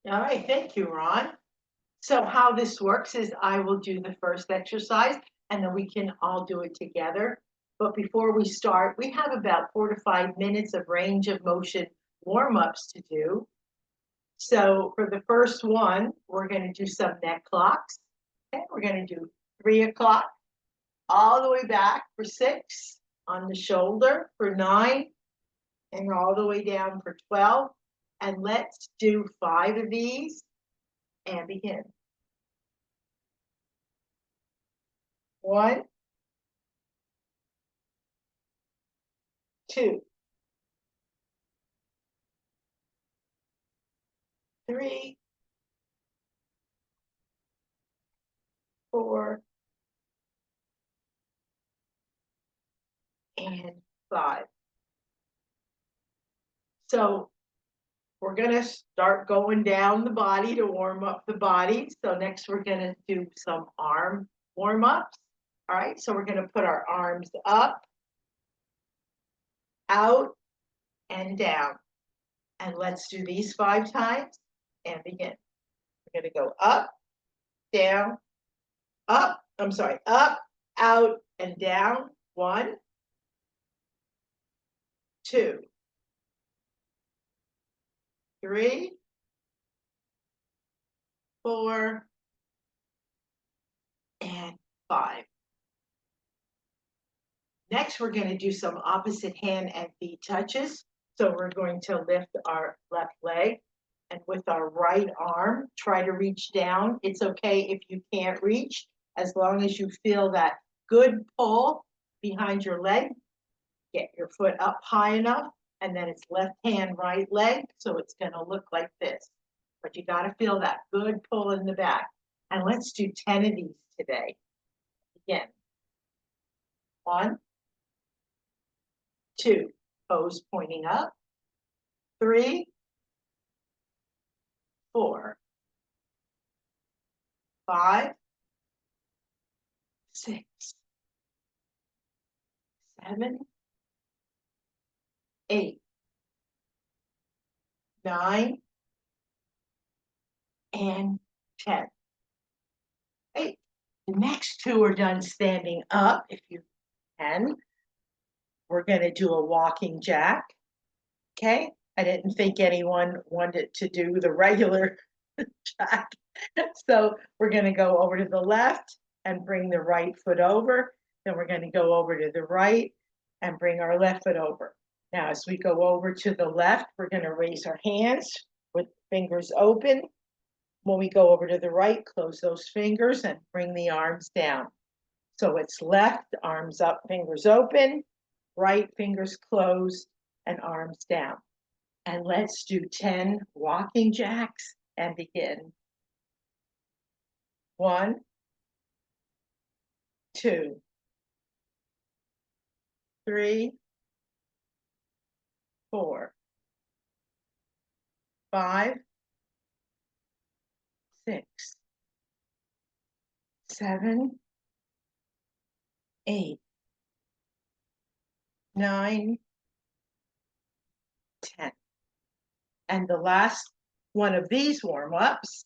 All right, thank you, Ron. So how this works is I will do the first exercise and then we can all do it together. But before we start, we have about 4 to 5 minutes of range of motion warm-ups to do. So for the first one, we're going to do some neck clocks. Okay, we're going to do 3 o'clock all the way back for 6, on the shoulder for 9, and all the way down for 12. And let's do 5 of these and begin. 1, 2, 3, 4, and 5. So we're going to start going down the body to warm up the body. So next we're going to do some arm warm-ups. All right, so we're going to put our arms up, out, and down. And let's do these 5 times and begin. We're going to go up, down, up, up, out, and down. 1, 2, 3, 4, and 5. Next, we're going to do some opposite hand and feet touches. So we're going to lift our left leg and with our right arm, try to reach down. It's okay if you can't reach, as long as you feel that good pull behind your leg. Get your foot up high enough, and then it's left hand, right leg. So it's going to look like this. But you got to feel that good pull in the back. And let's do 10 of these today. Again. 1, 2, toes pointing up. 3, 4, 5, 6, 7, 8, 9, and 10. 8. The next 2 are done standing up, if you can. We're going to do a walking jack. Okay? I didn't think anyone wanted to do the regular jack. So we're going to go over to the left and bring the right foot over. Then we're going to go over to the right and bring our left foot over. Now, as we go over to the left, we're going to raise our hands with fingers open. When we go over to the right, close those fingers and bring the arms down. So it's left, arms up, fingers open, right, fingers closed, and arms down. And let's do 10 walking jacks and begin. 1, 2, 3, 4, 5, 6, 7, 8, 9, 10. And the last one of these warm-ups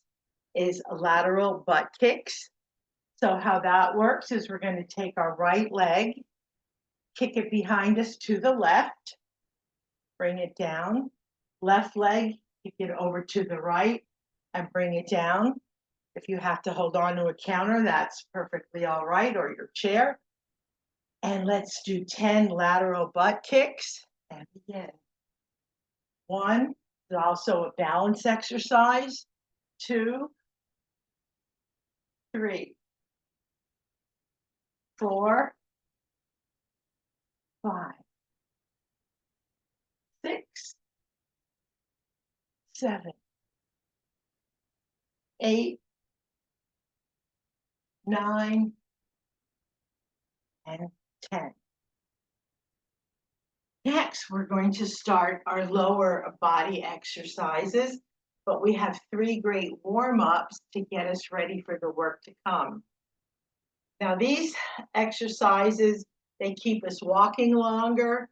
is lateral butt kicks. So how that works is we're going to take our right leg, kick it behind us to the left, bring it down. Left leg, kick it over to the right and bring it down. If you have to hold on to a counter, that's perfectly all right, or your chair. And let's do 10 lateral butt kicks and begin. 1 is also a balance exercise. 2, 3, 4, 5, 6, 7, 8, 9, and 10. Next, we're going to start our lower body exercises, but we have 3 great warm-ups to get us ready for the work to come. Now, these exercises, they keep us walking longer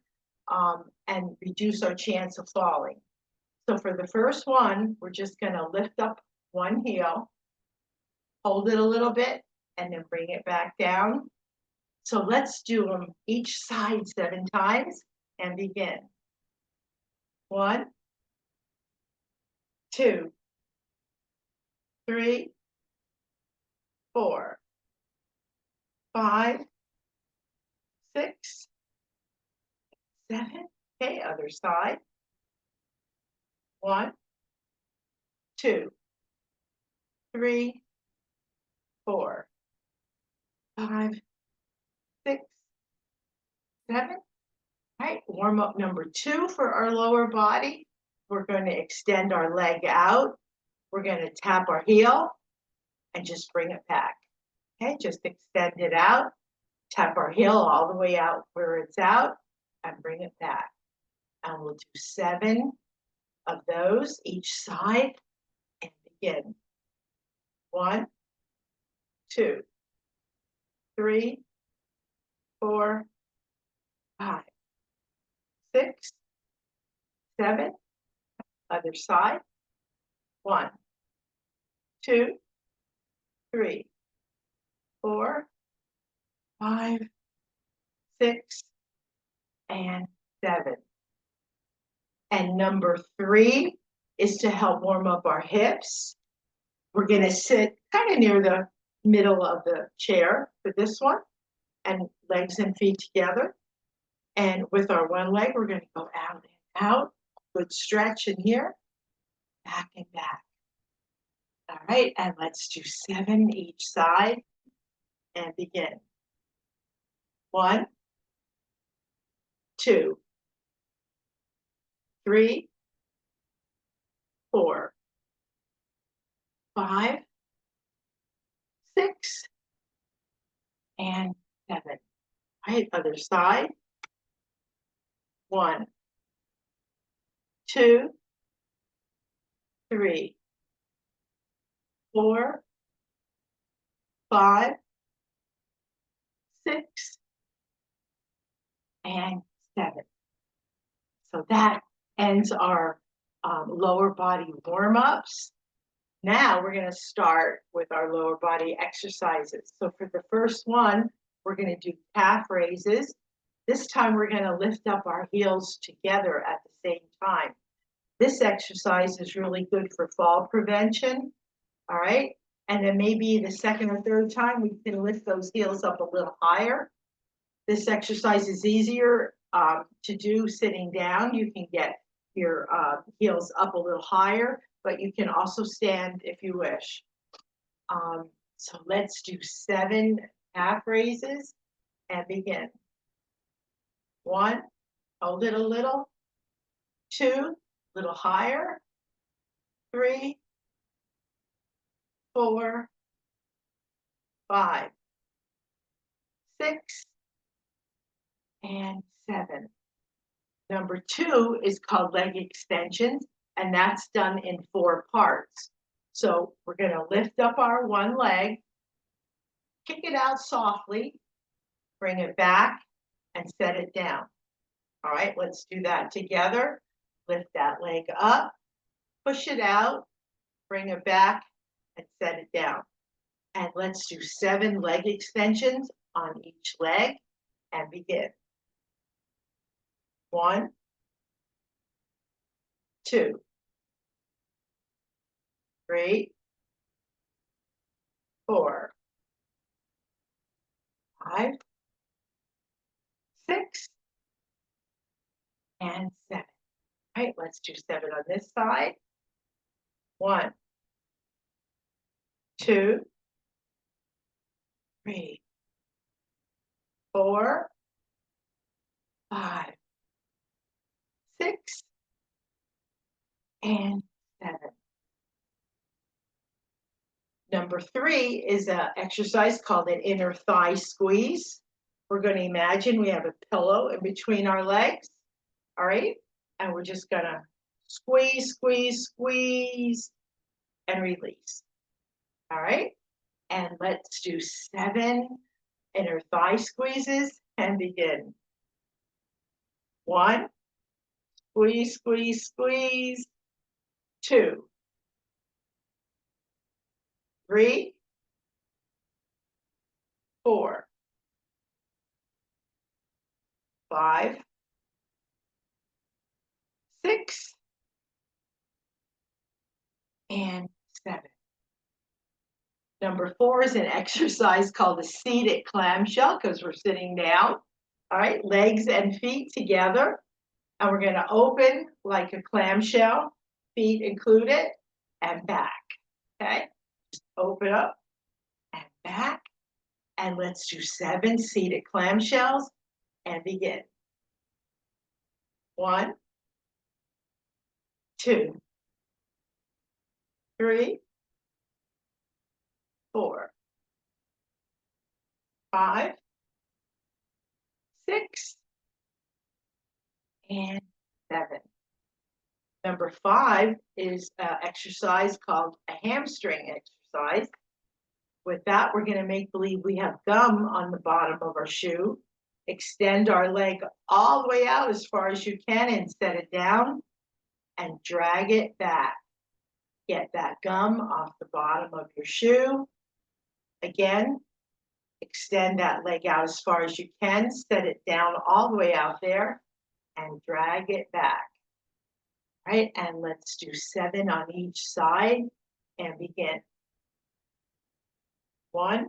and reduce our chance of falling. So for the first one, we're just going to lift up one heel, hold it a little bit, and then bring it back down. So let's do them each side 7 times and begin. 1, 2, 3, 4, 5, 6, 7. Okay, other side. 1, 2, 3, 4, 5, 6, 7. All right, warm up number 2 for our lower body. We're going to extend our leg out. We're going to tap our heel and just bring it back. Okay, just extend it out, tap our heel all the way out where it's out, and bring it back. And we'll do 7 of those each side and begin. 1, 2, 3, 4, 5, 6, 7. Other side. 1, 2, 3, 4, 5, 6, and 7. And number 3 is to help warm up our hips. We're going to sit kind of near the middle of the chair for this one, and legs and feet together. And with our one leg, we're going to go out and out. Good stretch in here, back and back. All right, and let's do 7 each side and begin. 1, 2, 3, 4, 5, 6, and 7. All right, other side. 1, 2, 3, 4, 5, 6, and 7. So that ends our lower body warm-ups. Now we're going to start with our lower body exercises. So for the first one, we're going to do calf raises. This time we're going to lift up our heels together at the same time. This exercise is really good for fall prevention. All right. And then maybe the second or third time we can lift those heels up a little higher. This exercise is easier to do sitting down. You can get your heels up a little higher, but you can also stand if you wish. So let's do 7 calf raises and begin. 1, hold it a little. 2, a little higher. 3, 4, 5, 6, and 7. Number 2 is called leg extensions, and that's done in 4 parts. So we're going to lift up our one leg, kick it out softly, bring it back, and set it down. All right, let's do that together. Lift that leg up, push it out, bring it back, and set it down. And let's do 7 leg extensions on each leg and begin. 1, 2, 3, 4, 5, 6, and 7. All right, let's do 7 on this side. 1, 2, 3, 4, 5, 6, and 7. Number 3 is an exercise called an inner thigh squeeze. We're going to imagine we have a pillow in between our legs. All right, and we're just going to squeeze, squeeze, squeeze, and release. All right, and let's do 7 inner thigh squeezes and begin. 1, squeeze, squeeze, squeeze. 2, 3, 4, 5, 6, and 7. Number 4 is an exercise called the seated clamshell because we're sitting down. All right, legs and feet together. And we're going to open like a clamshell, feet included, and back. Okay, just open up and back. And let's do 7 seated clamshells and begin. 1, 2, 3, 4, 5, 6, and 7. Number 5 is an exercise called a hamstring exercise. With that, we're going to make believe we have gum on the bottom of our shoe. Extend our leg all the way out as far as you can and set it down and drag it back. Get that gum off the bottom of your shoe. Again, extend that leg out as far as you can, set it down all the way out there and drag it back. All right, and let's do 7 on each side and begin. 1,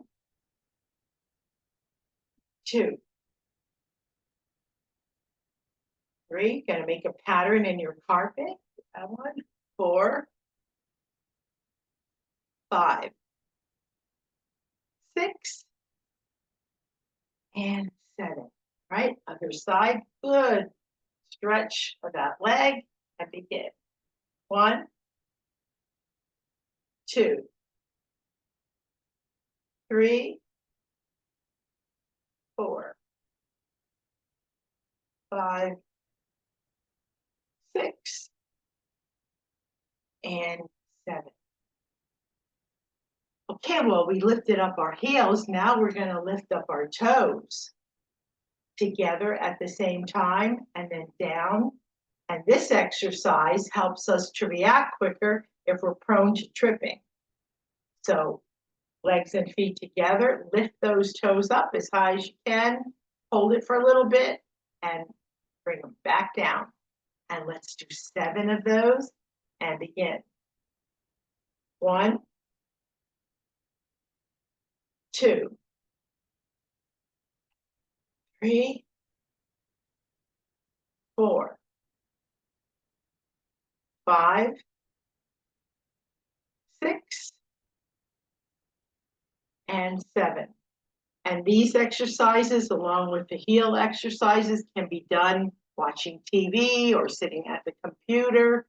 2, 3, gonna make a pattern in your carpet. That one. 4, 5, 6, and 7. Right, other side, good. Stretch of that leg and begin. 1, 2, 3, 4, 5, 6, and 7. Okay, well, we lifted up our heels. Now we're going to lift up our toes together at the same time and then down. And this exercise helps us to react quicker if we're prone to tripping. So legs and feet together, lift those toes up as high as you can, hold it for a little bit, and bring them back down. And let's do 7 of those and begin. 1, 2, 3, 4, 5, 6, and 7. And these exercises, along with the heel exercises, can be done watching TV or sitting at the computer.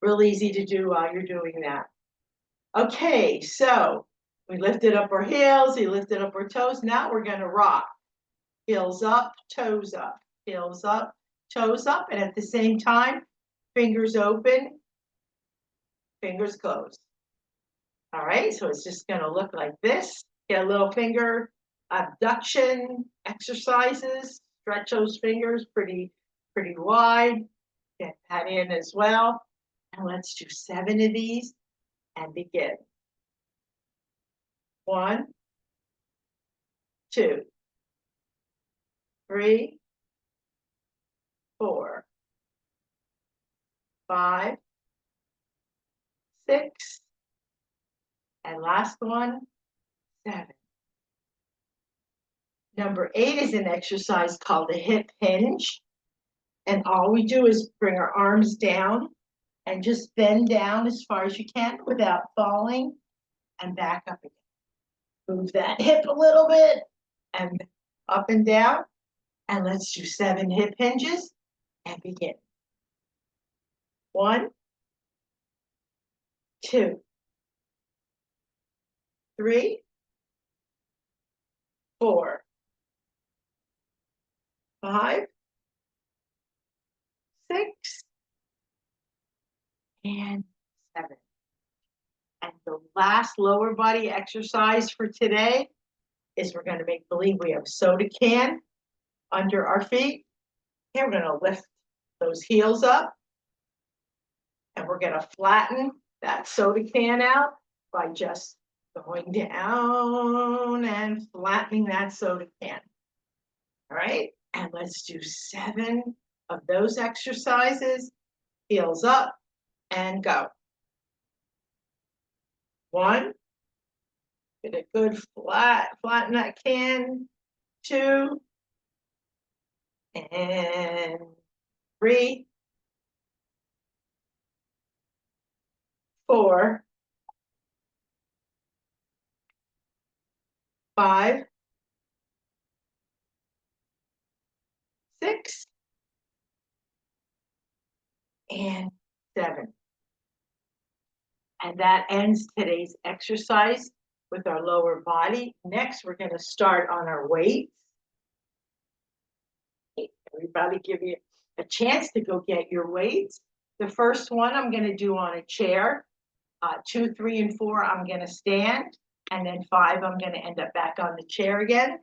Real easy to do while you're doing that. Okay, so we lifted up our heels, we lifted up our toes. Now we're going to rock. Heels up, toes up, heels up, toes up. And at the same time, fingers open, fingers closed. All right, so it's just going to look like this. Get a little finger abduction exercises. Stretch those fingers pretty wide. Get that in as well. And let's do 7 of these and begin. 1, 2, 3, 4, 5, 6, and last one, 7. Number 8 is an exercise called a hip hinge. And all we do is bring our arms down and just bend down as far as you can without falling and back up again. Move that hip a little bit and up and down. And let's do 7 hip hinges and begin. 1, 2, 3, 4, 5, 6, and 7. And the last lower body exercise for today is we're going to make believe we have a soda can under our feet. Okay, we're going to lift those heels up And we're going to flatten that soda can out by just going down and flattening that soda can. All right, and let's do 7 of those exercises. Heels up and go. 1, get a good flatten that can. 2, and 3, 4, 5, 6, and 7. And that ends today's exercise with our lower body. Next, we're going to start on our weights. Everybody give you a chance to go get your weights. The first one I'm going to do on a chair. 2, 3, and 4, I'm going to stand. And then 5, I'm going to end up back on the chair again.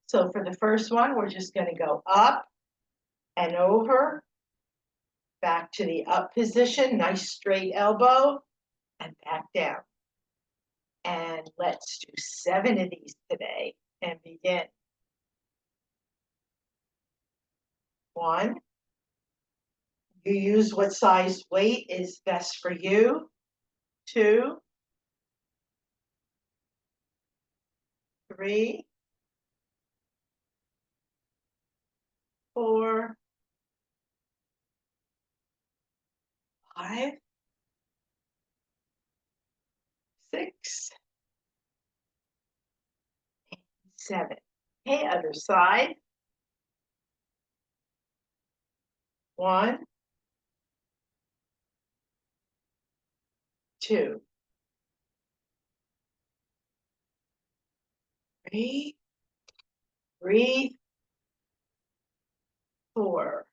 So for the first one, we're just going to go up and over, back to the up position, nice straight elbow, and back down. And let's do 7 of these today and begin. 1, you use what size weight is best for you. 2, 3, 4, 5, 6, 7. Okay, other side. 1, 2, 3, breathe, 4,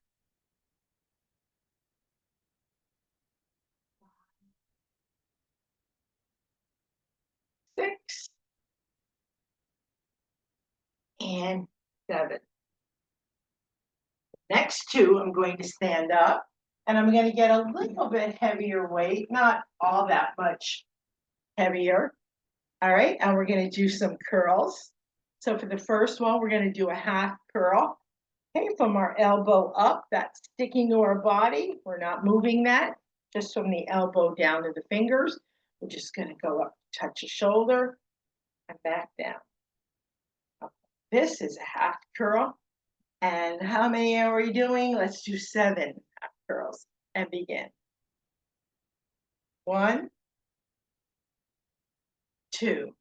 6, and 7. Next 2, I'm going to stand up and I'm going to get a little bit heavier weight, not all that much heavier. All right, and we're going to do some curls. So for the first one, we're going to do a half curl. Okay, from our elbow up, that's sticking to our body. We're not moving that, just from the elbow down to the fingers. We're just going to go up, touch a shoulder, and back down. This is a half curl. And how many are we doing? Let's do 7 half curls and begin. 1, 2,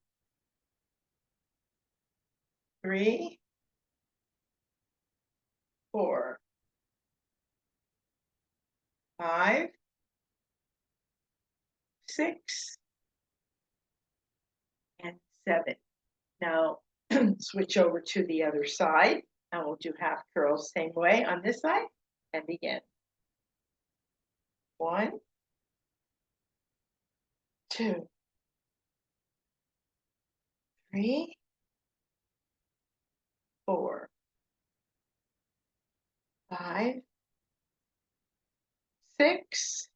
3, 4, 5, 6, and 7. Now switch over to the other side and we'll do half curls same way on this side and begin. 1, 2, 3, 4, 5, 6,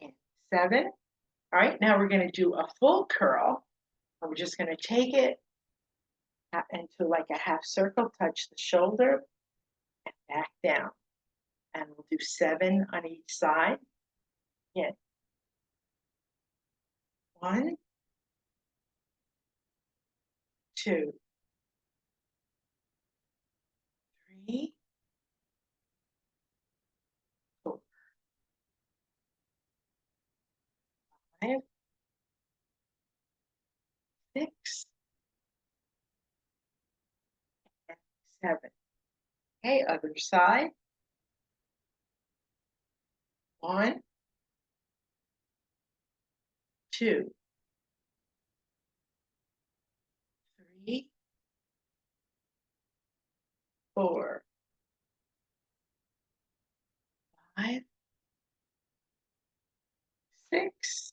and 7. All right, now we're going to do a full curl. We're just going to take it into like a half circle, touch the shoulder, and back down. And we'll do 7 on each side. Again. 1, 2, 3, 4, 5, 6, and 7. Okay, other side. 1, 2, 3, 4, 5, 6,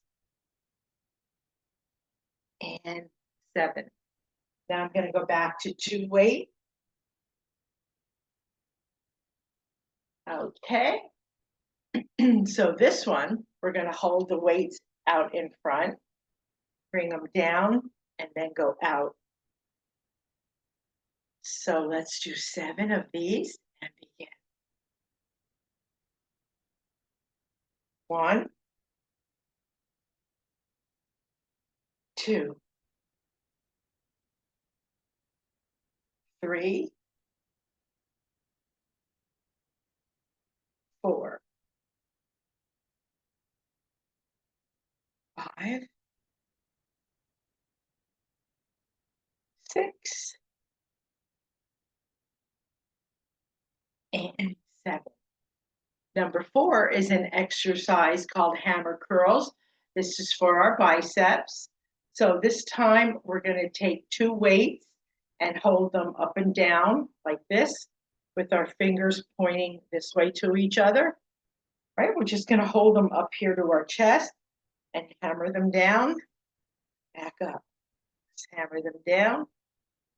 and 7. Now I'm going to go back to 2 weight. Okay. So this one, we're going to hold the weights out in front, bring them down, and then go out. So let's do 7 of these and begin. 1, 2, 3, 4, 5, 6, and 7. Number 4 is an exercise called hammer curls. This is for our biceps. So this time we're going to take 2 weights and hold them up and down like this with our fingers pointing this way to each other. Right? We're just going to hold them up here to our chest and hammer them down, back up. Let's hammer them down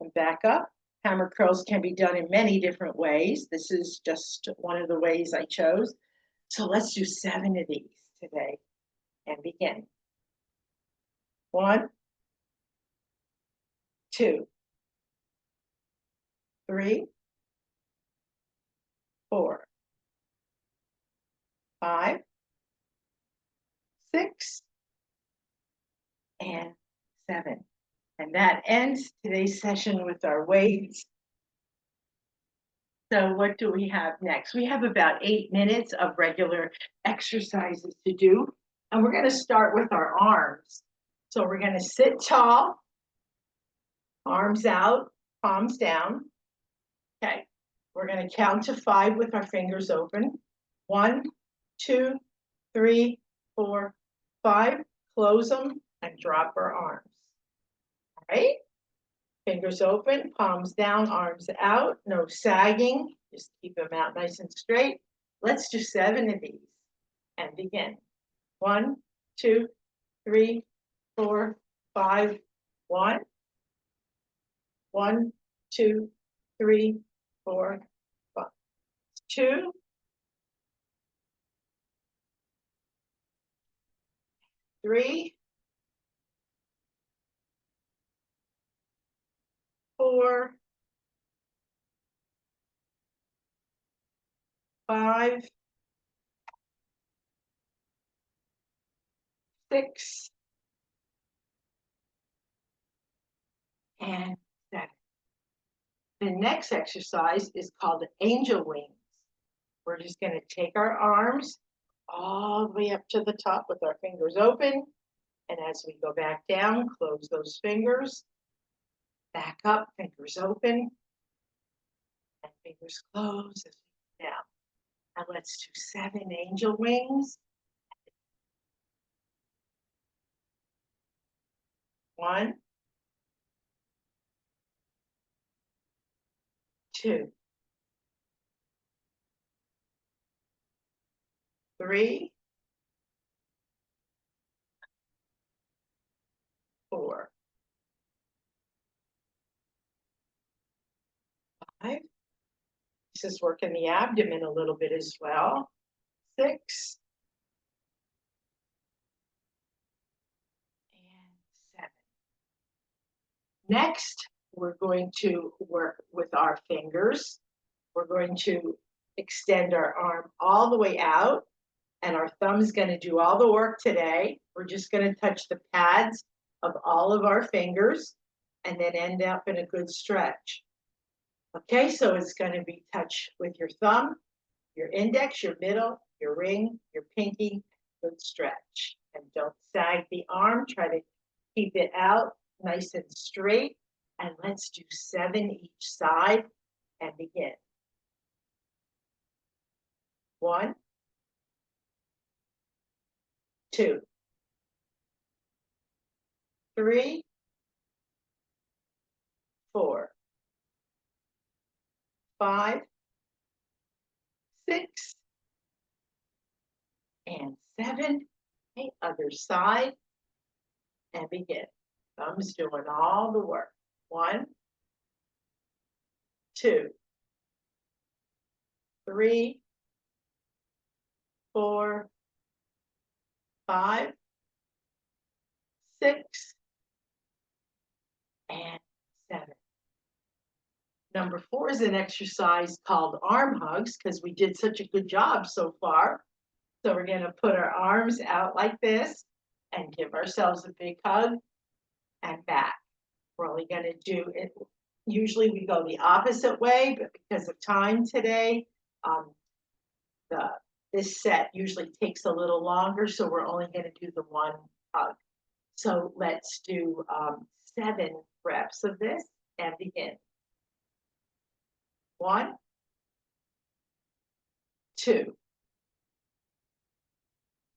and back up. Hammer curls can be done in many different ways. This is just one of the ways I chose. So let's do 7 of these today and begin. 1, 2, 3, 4, 5, 6, and 7. And that ends today's session with our weights. So what do we have next? We have about 8 minutes of regular exercises to do. And we're going to start with our arms. So we're going to sit tall, arms out, palms down. Okay. We're going to count to 5 with our fingers open. 1, 2, 3, 4, 5. Close them and drop our arms. All right. Fingers open, palms down, arms out, no sagging. Just keep them out nice and straight. Let's do 7 of these and begin. 1, 2, 3, 4, 5. 1, 1, 2, 3, 4, 5. 2, 3, 4, 5, 6, and 7. The next exercise is called angel wings. We're just going to take our arms all the way up to the top with our fingers open. And as we go back down, close those fingers. Back up, fingers open. And fingers close as we go down. Now let's do 7 angel wings. 1, 2, 3, 4, 5. This is working the abdomen a little bit as well. 6, and 7. Next, we're going to work with our fingers. We're going to extend our arm all the way out, and our thumb is going to do all the work today. We're just going to touch the pads of all of our fingers and then end up in a good stretch. Okay, so it's going to be touch with your thumb, your index, your middle, your ring, your pinky, good stretch. And don't sag the arm, try to keep it out nice and straight. And let's do 7 each side and begin. 1, 2, 3, 4, 5, 6, and 7. Okay, other side and begin. Thumbs doing all the work. 1, 2, 3, 4, 5, 6, and 7. Number 4 is an exercise called arm hugs because we did such a good job so far. So we're going to put our arms out like this and give ourselves a big hug and back. We're only going to do it. Usually we go the opposite way, but because of time today, this set usually takes a little longer, so we're only going to do the one hug. So let's do 7 reps of this and begin. 1, 2,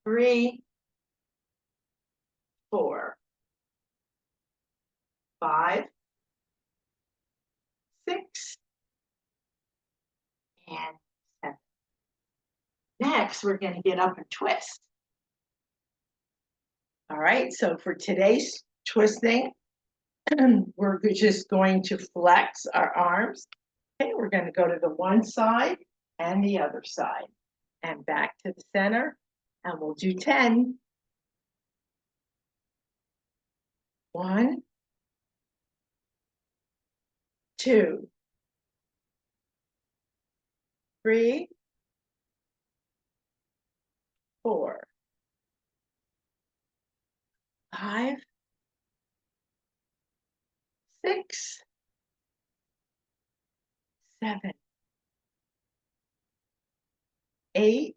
3, 4, 5, 6, and 7. Next, we're going to get up and twist. All right, so for today's twisting, we're just going to flex our arms. Okay, we're going to go to the one side and the other side and back to the center, and we'll do 10. 1, 2, 3, 4, 5, 6, 7, 8,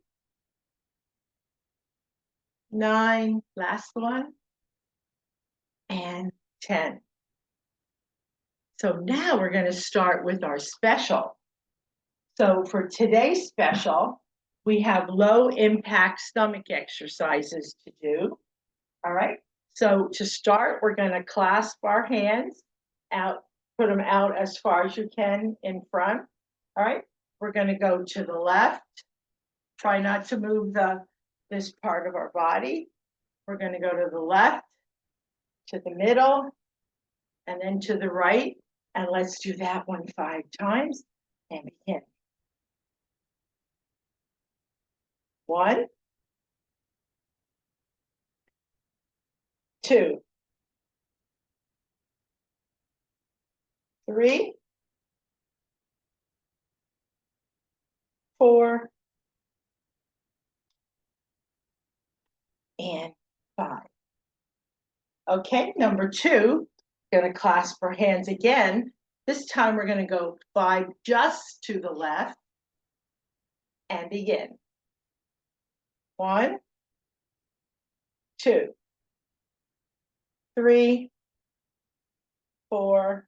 9, last one, and 10. So now we're going to start with our special. So for today's special, we have low impact stomach exercises to do. All right. So to start, we're going to clasp our hands out, put them out as far as you can in front. All right. We're going to go to the left. Try not to move this part of our body. We're going to go to the left, to the middle, and then to the right. And let's do that one 5 times and begin. 1, 2, 3, 4, and 5. Okay, number 2, going to clasp our hands again. This time we're going to go 5 just to the left and begin. 1, 2, 3, 4,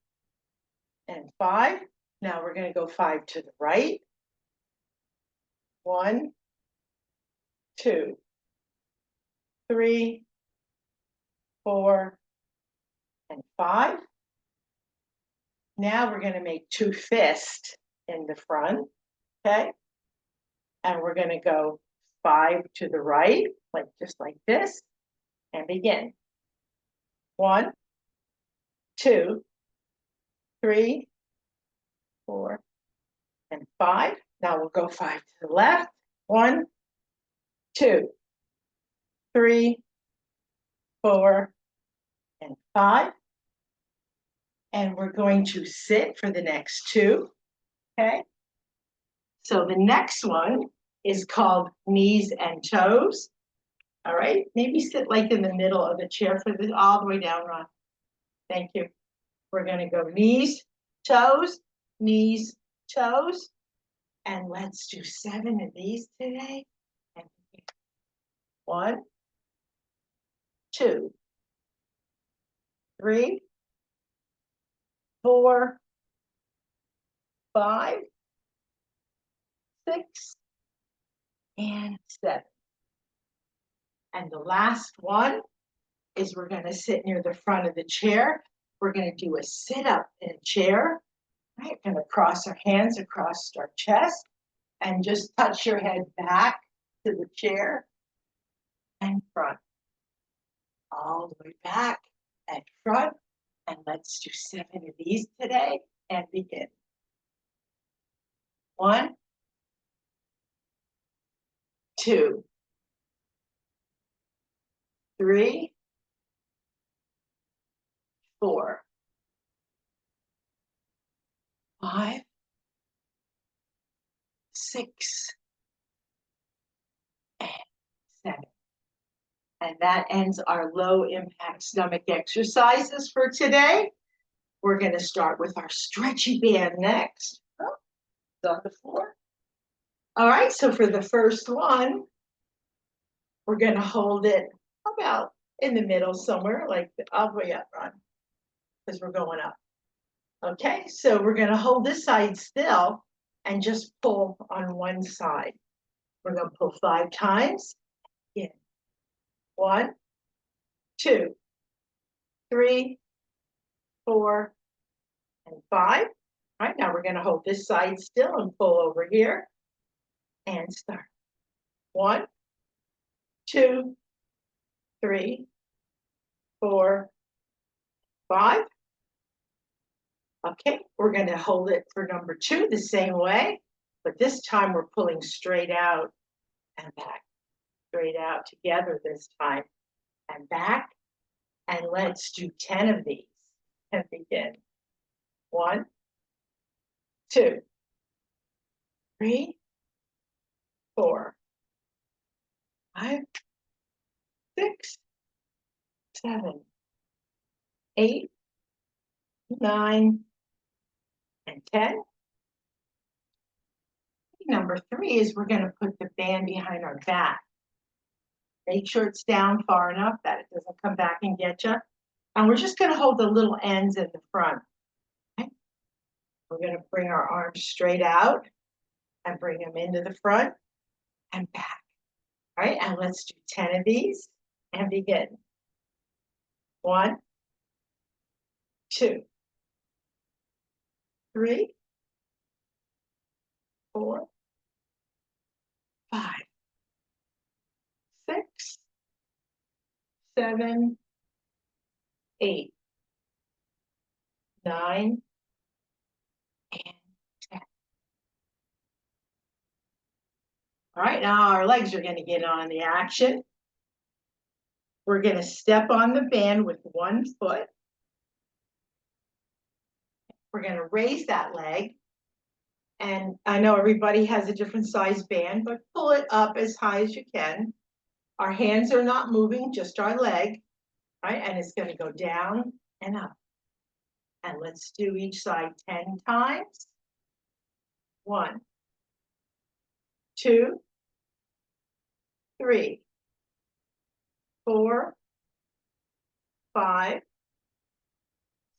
and 5. Now we're going to go 5 to the right. 1, 2, 3, 4, and 5. Now we're going to make 2 fists in the front, okay? And we're going to go 5 to the right, just like this, and begin. 1, 2, 3, 4, and 5. Now we'll go 5 to the left. 1, 2, 3, 4, and 5. And we're going to sit for the next 2, okay? So the next one is called knees and toes. All right, maybe sit like in the middle of the chair for this, all the way down, Ron. Thank you. We're going to go knees, toes, and let's do 7 of these today. 1, 2, 3, 4, 5, 6, and 7. And the last one is we're going to sit near the front of the chair. We're going to do a sit-up in a chair. Right? We're going to cross our hands across our chest and just touch your head back to the chair and front. All the way back and front. And let's do 7 of these today and begin. 1, 2, 3, 4, 5, 6, and 7. And that ends our low impact stomach exercises for today. We're going to start with our stretchy band next. Oh, it's on the floor. All right, so for the first one, we're going to hold it about in the middle somewhere, like all the way up, Ron, because we're going up. Okay, so we're going to hold this side still and just pull on one side. We're going to pull 5 times. In 1, 2, 3, 4, and 5. All right, now we're going to hold this side still and pull over here and start. 1, 2, 3, 4, 5. Okay, we're going to hold it for number 2 the same way, but this time we're pulling straight out and back, straight out together this time, and back. And let's do 10 of these and begin. 1, 2, 3, 4, 5, 6, 7, 8, 9, and 10. Number 3 is we're going to put the band behind our back. Make sure it's down far enough that it doesn't come back and get you. And we're just going to hold the little ends in the front. Okay? We're going to bring our arms straight out and bring them into the front and back. All right, and let's do 10 of these and begin. 1, 2, 3, 4, 5, 6, 7, 8, 9, and 10. All right, now our legs are going to get on the action. We're going to step on the band with one foot. We're going to raise that leg. And I know everybody has a different size band, but pull it up as high as you can. Our hands are not moving, just our leg, right? And it's going to go down and up. And let's do each side 10 times. 1, 2, 3, 4, 5,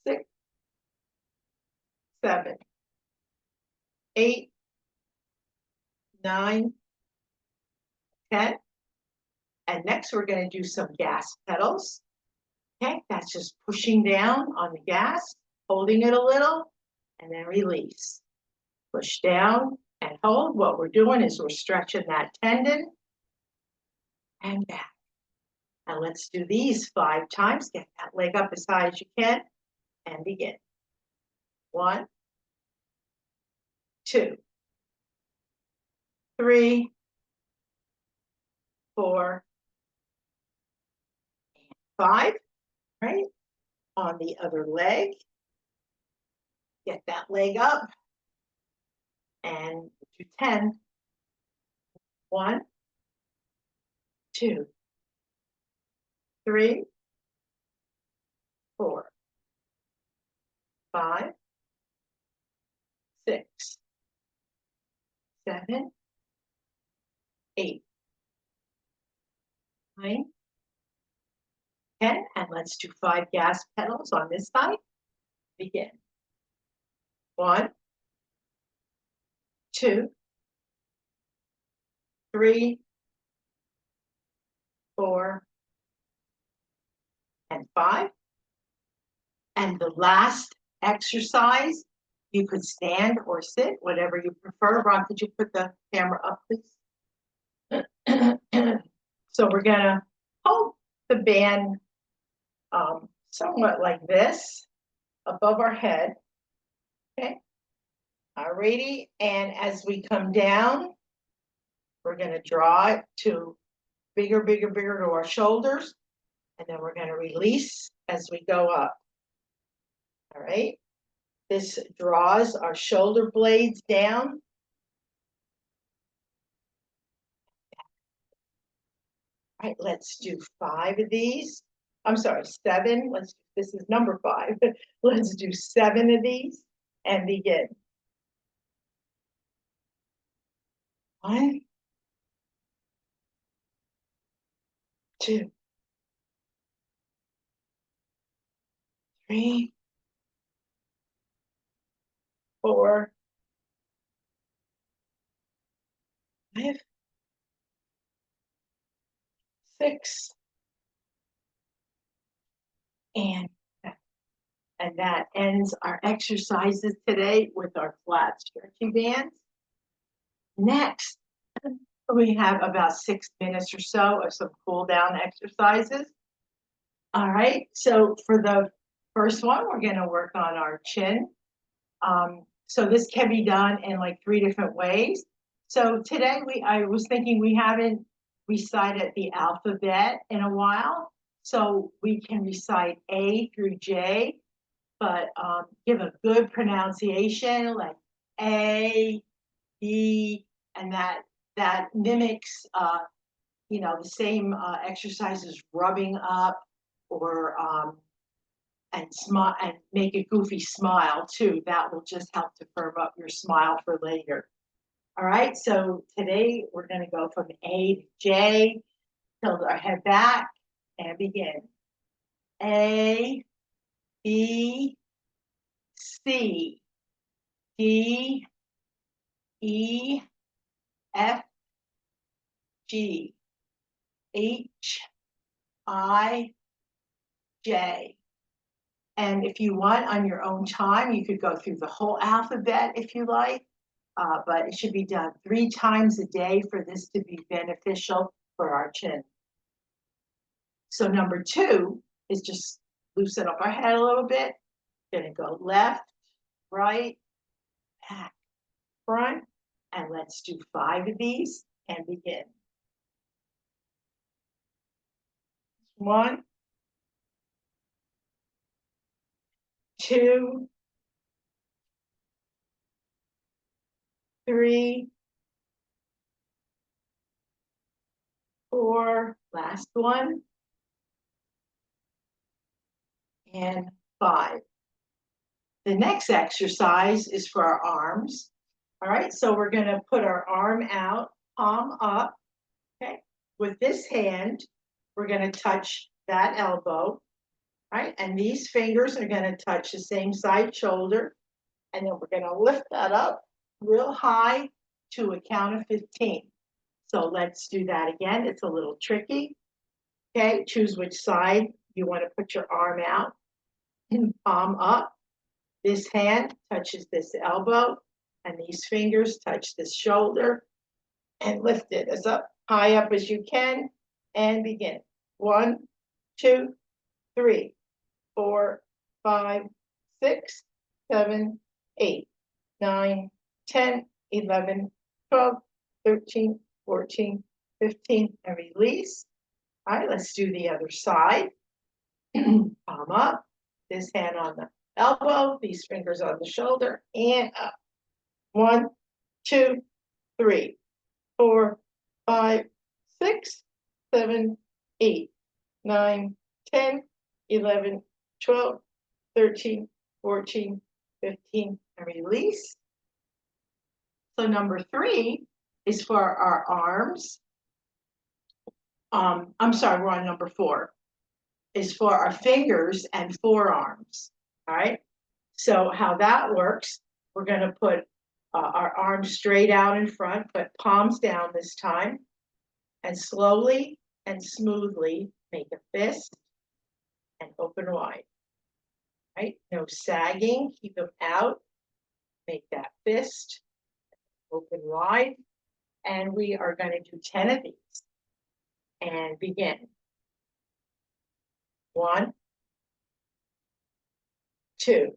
6, 7, 8, 9, 10. And next we're going to do some gas pedals. Okay, that's just pushing down on the gas, holding it a little, and then release. Push down and hold. What we're doing is we're stretching that tendon and back. And let's do these 5 times. Get that leg up as high as you can and begin. 1, 2, 3, 4, and 5. Right? On the other leg. Get that leg up and do 10. 1, 2, 3, 4, 5, 6, 7, 8, 9, 10. And let's do 5 gas pedals on this side. Begin. 1, 2, 3, 4, and 5. And the last exercise, you could stand or sit, whatever you prefer. Ron, could you put the camera up, please? So we're going to hold the band somewhat like this above our head. Okay. Alrighty. And as we come down, We're going to draw it to bigger, bigger, bigger to our shoulders. And then we're going to release as we go up. All right. This draws our shoulder blades down. All right, let's do 5 of these. I'm sorry, 7. This is number 5. Let's do 7 of these and begin. 1, 2, 3, 4, 5, 6, and that ends our exercises today with our flat stretching bands. Next, we have about 6 minutes or so of some cool down exercises. All right, so for the first one, we're going to work on our chin. So this can be done in like 3 different ways. So today I was thinking we haven't recited the alphabet in a while. So we can recite A through J, but give a good pronunciation like A, B, and that mimics the same exercises, rubbing up or and smile and make a goofy smile too. That will just help to firm up your smile for later. All right, so today we're going to go from A to J, tilt our head back and begin. A, B, C, D, E, F, G, H, I, J. And if you want on your own time, you could go through the whole alphabet if you like, but it should be done 3 times a day for this to be beneficial for our chin. So number 2 is just loosen up our head a little bit. Gonna go left, right, back, front, and let's do 5 of these and begin. 1, 2, 3, 4, last one, and 5. The next exercise is for our arms. All right, so we're going to put our arm out, palm up. Okay, with this hand, we're going to touch that elbow. Right, and these fingers are going to touch the same side shoulder. And then we're going to lift that up real high to a count of 15. So let's do that again. It's a little tricky. Okay, choose which side you want to put your arm out. Palm up. This hand touches this elbow, and these fingers touch this shoulder. And lift it as high up as you can, and begin. 1, 2, 3, 4, 5, 6, 7, 8, 9, 10, 11, 12, 13, 14, 15, and release. All right, let's do the other side. Palm up, this hand on the elbow, these fingers on the shoulder, and up. 1, 2, 3, 4, 5, 6, 7, 8, 9, 10, 11, 12, 13, 14, 15, and release. So number 3 is for our arms. I'm sorry, we're on number 4. Is for our fingers and forearms. All right. So how that works, we're going to put our arms straight out in front, but palms down this time, and slowly and smoothly make a fist and open wide. Right? No sagging, keep them out. Make that fist, open wide. And we are going to do 10 of these. And begin. 1, 2,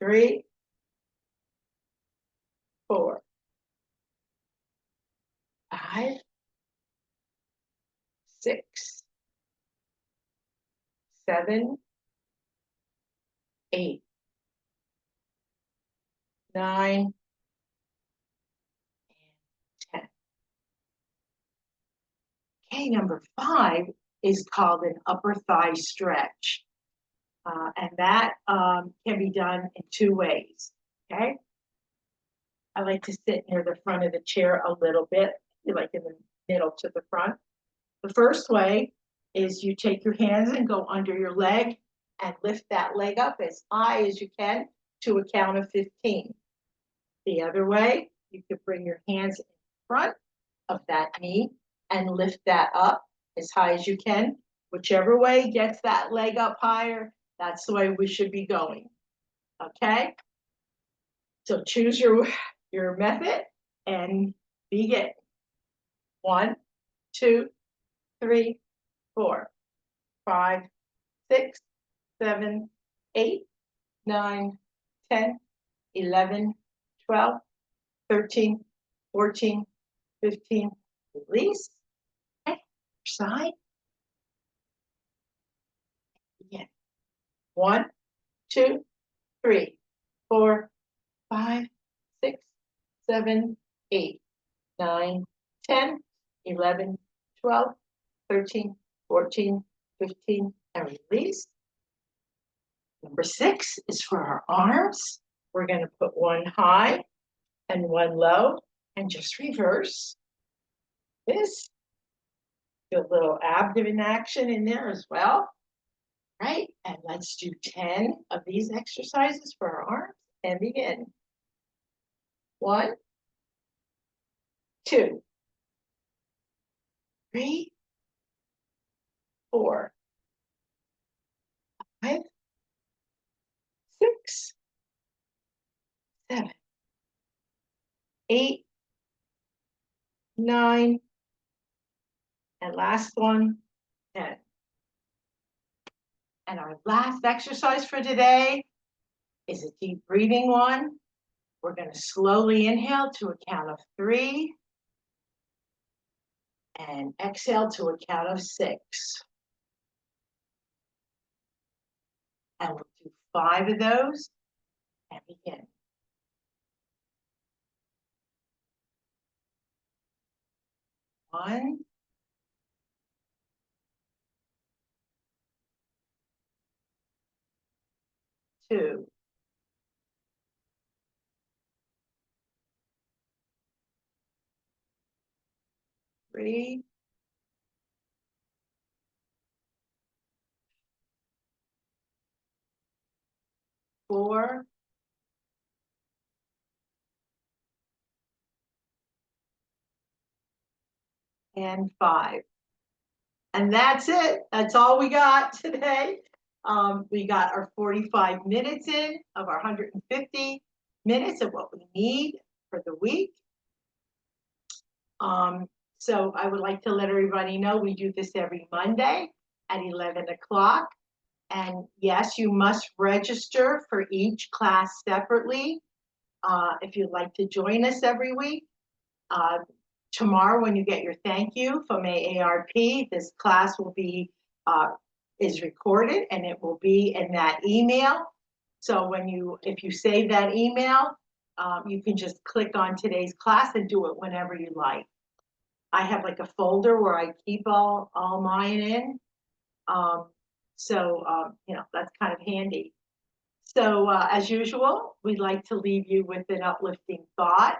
3, 4, 5, 6, 7, 8, 9, and 10. Okay, number 5 is called an upper thigh stretch. And that can be done in 2 ways, okay? I like to sit near the front of the chair a little bit, like in the middle to the front. The first way is you take your hands and go under your leg and lift that leg up as high as you can to a count of 15. The other way, you could bring your hands in front of that knee and lift that up as high as you can. Whichever way gets that leg up higher, that's the way we should be going. Okay? So choose your method and begin. 1, 2, 3, 4, 5, 6, 7, 8, 9, 10, 11, 12, 13, 14, 15. Release. Okay. Side. Again. 1, 2, 3, 4, 5, 6, 7, 8, 9, 10, 11, 12, 13, 14, 15, and release. Number 6 is for our arms. We're going to put one high and one low and just reverse this. Feel a little abdomen action in there as well. Right? And let's do 10 of these exercises for our arms and begin. 1, 2, 3, 4, 5, 6, 7, 8, 9, and last one, 10. And our last exercise for today is a deep breathing one. We're going to slowly inhale to a count of 3 and exhale to a count of 6. And we'll do 5 of those and begin. 1, 2, 3, 4, and 5. And that's it. That's all we got today. We got our 45 minutes in of our 150 minutes of what we need for the week. So I would like to let everybody know we do this every Monday at 11 o'clock. And yes, you must register for each class separately if you'd like to join us every week. Tomorrow, when you get your thank you from AARP, this class will be is recorded and it will be in that email. So if you save that email, you can just click on today's class and do it whenever you like. I have like a folder where I keep all mine in. That's kind of handy. So as usual, we'd like to leave you with an uplifting thought.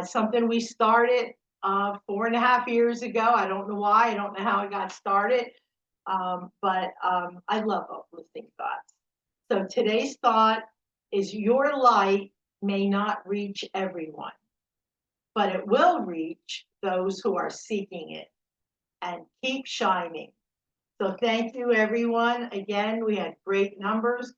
Something we started 4.5 years ago. I don't know why. I don't know how it got started. But I love uplifting thoughts. So today's thought is your light may not reach everyone, but it will reach those who are seeking it, and keep shining. So thank you, everyone. Again, we had great numbers.